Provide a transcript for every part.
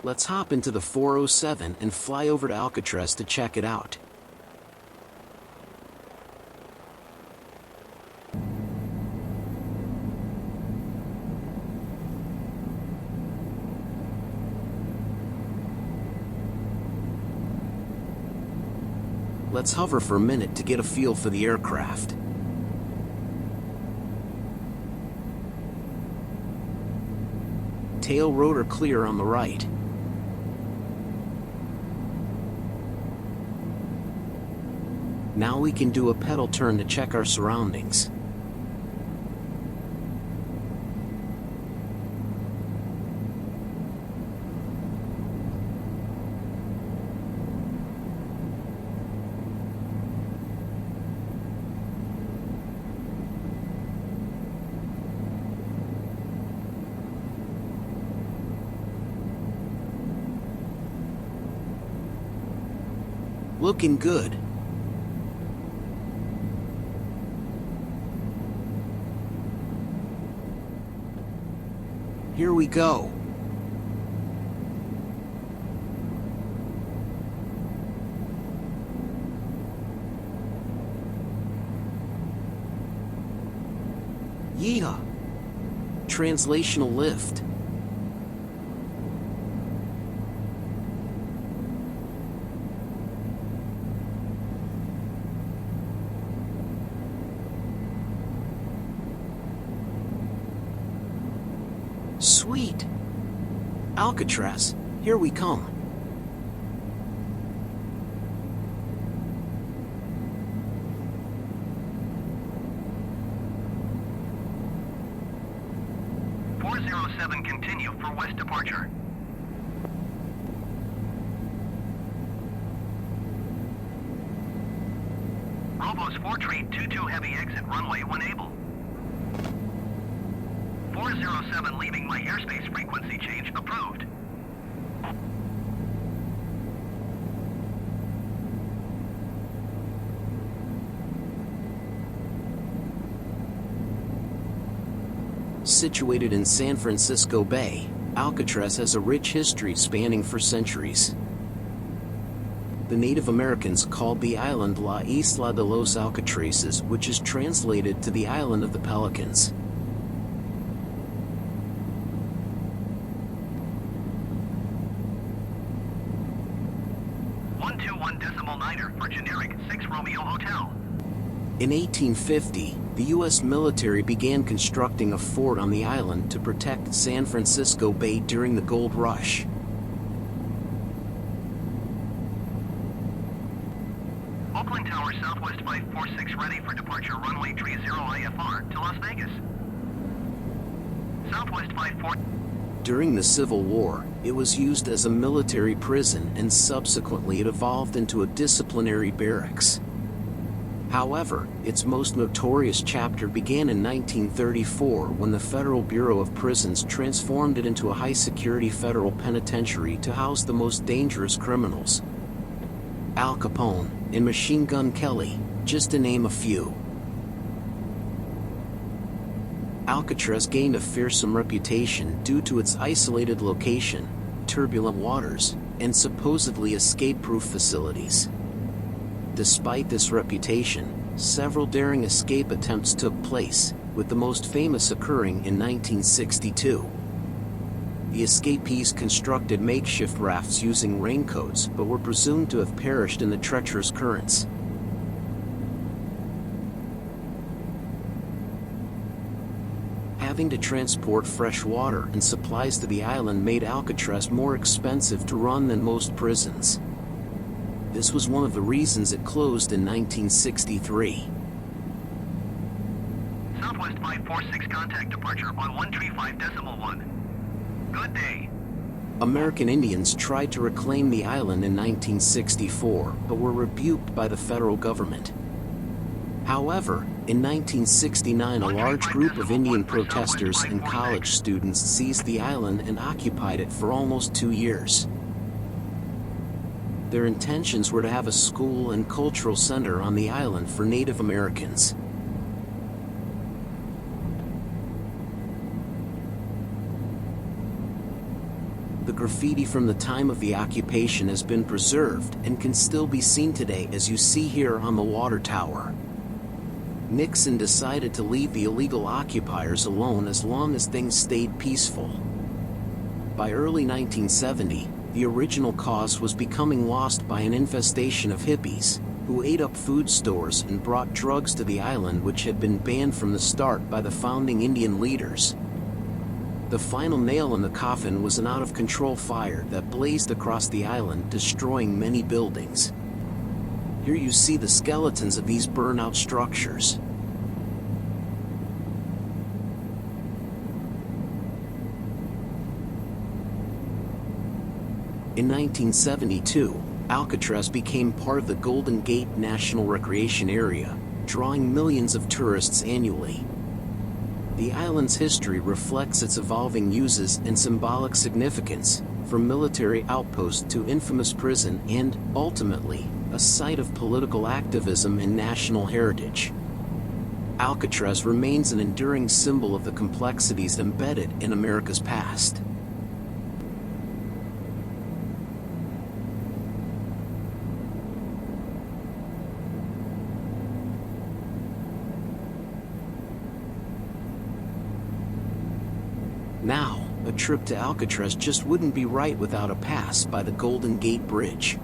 Let's hop into the 407 and fly over to Alcatraz to check it out. Let's hover for a minute to get a feel for the aircraft. Tail rotor clear on the right. Now we can do a pedal turn to check our surroundings. Looking good. Here we go. Yeah. Translational lift. Sweet! Alcatraz, here we come. Continue for west departure. Robos 4 treat 22 heavy exit runway when able. 407 leaving my airspace frequency change approved. Situated in San Francisco Bay, Alcatraz has a rich history spanning for centuries. The Native Americans called the island La Isla de los Alcatrazes, which is translated to the Island of the Pelicans. For generic 6 Romeo Hotel. In 1850, the U.S. military began constructing a fort on the island to protect San Francisco Bay during the Gold Rush. Oakland Tower Southwest 546 ready for departure runway 30 IFR to Las Vegas. Southwest 54. During the Civil War, it was used as a military prison and subsequently it evolved into a disciplinary barracks. However, its most notorious chapter began in 1934 when the Federal Bureau of Prisons transformed it into a high-security federal penitentiary to house the most dangerous criminals. Al Capone and Machine Gun Kelly, just to name a few. Alcatraz gained a fearsome reputation due to its isolated location, turbulent waters, and supposedly escape-proof facilities. Despite this reputation, several daring escape attempts took place, with the most famous occurring in 1962. The escapees constructed makeshift rafts using raincoats but were presumed to have perished in the treacherous currents. Having to transport fresh water and supplies to the island made Alcatraz more expensive to run than most prisons. This was one of the reasons it closed in 1963. Southwest 546 contact departure on 135.1. Good day. American Indians tried to reclaim the island in 1964 but were rebuked by the federal government. However, in 1969 a large group of Indian protesters and college students seized the island and occupied it for almost 2 years. Their intentions were to have a school and cultural center on the island for Native Americans. The graffiti from the time of the occupation has been preserved and can still be seen today, as you see here on the water tower. Nixon decided to leave the illegal occupiers alone as long as things stayed peaceful. By early 1970, the original cause was becoming lost by an infestation of hippies, who ate up food stores and brought drugs to the island, which had been banned from the start by the founding Indian leaders. The final nail in the coffin was an out-of-control fire that blazed across the island, destroying many buildings. Here you see the skeletons of these burnout structures. In 1972, Alcatraz became part of the Golden Gate National Recreation Area, drawing millions of tourists annually. The island's history reflects its evolving uses and symbolic significance, from military outpost to infamous prison and, ultimately, a site of political activism and national heritage. Alcatraz remains an enduring symbol of the complexities embedded in America's past. Now, a trip to Alcatraz just wouldn't be right without a pass by the Golden Gate Bridge.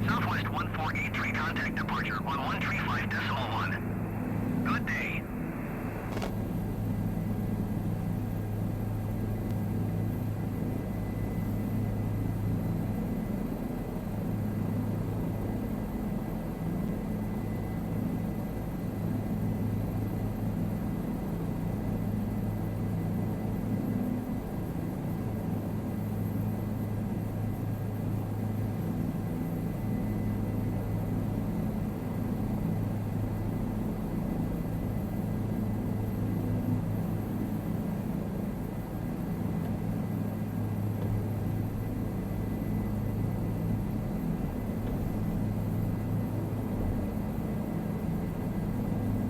Southwest 1483, contact departure on 135.1. Good day.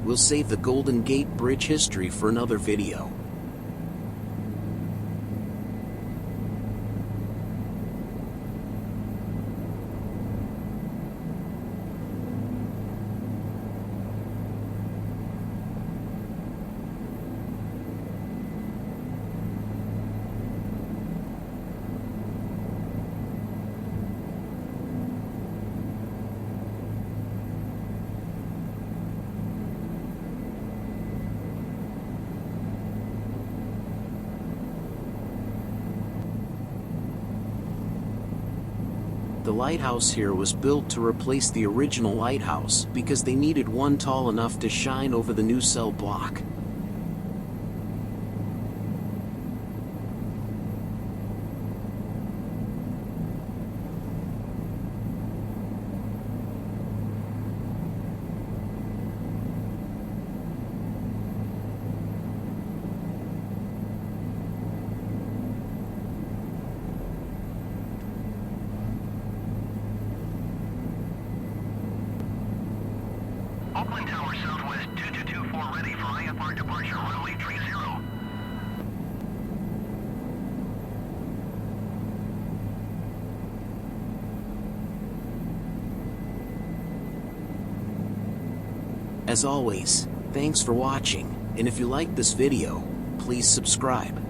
We'll save the Golden Gate Bridge history for another video. The lighthouse here was built to replace the original lighthouse because they needed one tall enough to shine over the new cell block. Oakland Tower Southwest 2224 ready for IFR departure runway 30. As always, thanks for watching, and if you liked this video, please subscribe.